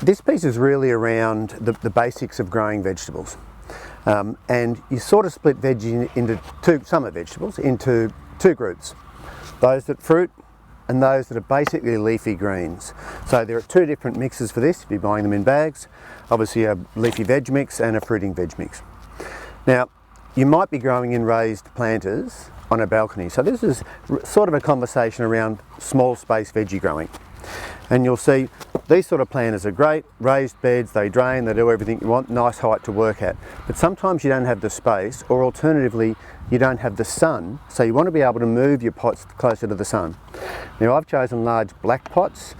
this piece is really around the basics of growing vegetables. And you sort of split summer vegetables into two groups. Those that fruit and those that are basically leafy greens. So there are two different mixes for this if you're buying them in bags. Obviously a leafy veg mix and a fruiting veg mix. Now, you might be growing in raised planters on a balcony. So this is sort of a conversation around small space veggie growing. And you'll see these sort of planters are great, raised beds, they drain, they do everything you want, nice height to work at. But sometimes you don't have the space, or alternatively, you don't have the sun, so you want to be able to move your pots closer to the sun. Now I've chosen large black pots.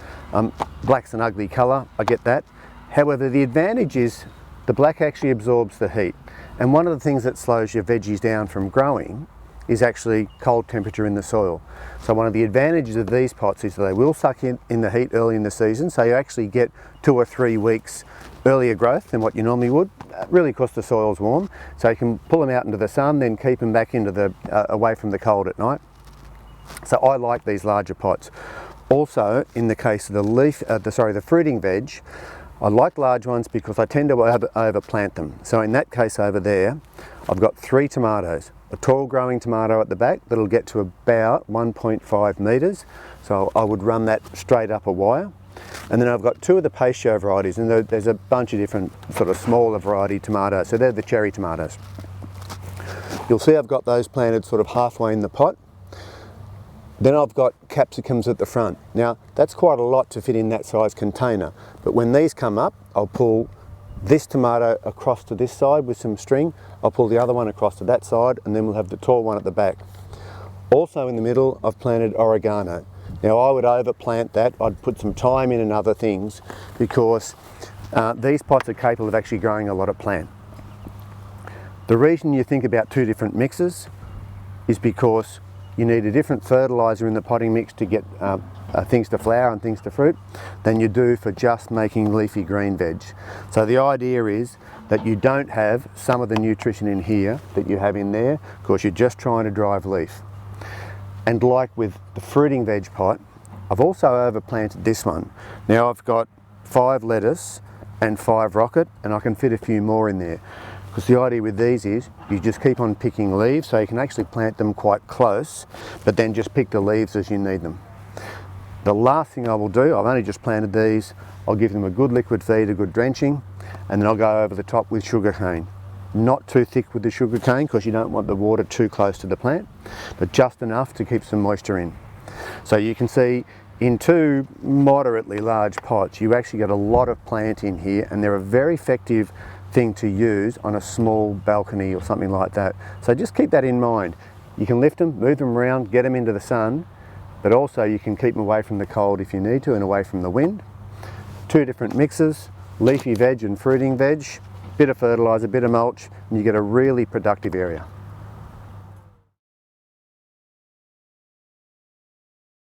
Black's an ugly colour, I get that. However, the advantage is the black actually absorbs the heat. And one of the things that slows your veggies down from growing is actually cold temperature in the soil. So one of the advantages of these pots is that they will suck in the heat early in the season, so you actually get 2 or 3 weeks earlier growth than what you normally would, really because the soil's warm. So you can pull them out into the sun, then keep them back into away from the cold at night. So I like these larger pots. Also, in the case of the fruiting veg, I like large ones because I tend to overplant them. So in that case over there, I've got 3 tomatoes. A tall growing tomato at the back that'll get to about 1.5 metres. So I would run that straight up a wire. And then I've got 2 of the Pastio varieties, and there's a bunch of different sort of smaller variety tomatoes. So they're the cherry tomatoes. You'll see I've got those planted sort of halfway in the pot. Then I've got capsicums at the front. Now that's quite a lot to fit in that size container, but when these come up, I'll pull this tomato across to this side with some string, I'll pull the other one across to that side, and then we'll have the tall one at the back. Also in the middle, I've planted oregano. Now I would overplant that, I'd put some thyme in and other things, because these pots are capable of actually growing a lot of plant. The reason you think about 2 different mixes is because you need a different fertiliser in the potting mix to get things to flower and things to fruit than you do for just making leafy green veg. So the idea is that you don't have some of the nutrition in here that you have in there because you're just trying to drive leaf. And like with the fruiting veg pot, I've also overplanted this one. Now I've got 5 lettuce and 5 rocket, and I can fit a few more in there. Because the idea with these is you just keep on picking leaves, so you can actually plant them quite close, but then just pick the leaves as you need them. The last thing I will do, I've only just planted these, I'll give them a good liquid feed, a good drenching, and then I'll go over the top with sugar cane. Not too thick with the sugar cane because you don't want the water too close to the plant, but just enough to keep some moisture in. So you can see in 2 moderately large pots, you actually get a lot of plant in here, and they're a very effective thing to use on a small balcony or something like that. So just keep that in mind. You can lift them, move them around, get them into the sun, but also you can keep them away from the cold if you need to and away from the wind. 2 different mixes, leafy veg and fruiting veg, bit of fertiliser, bit of mulch, and you get a really productive area.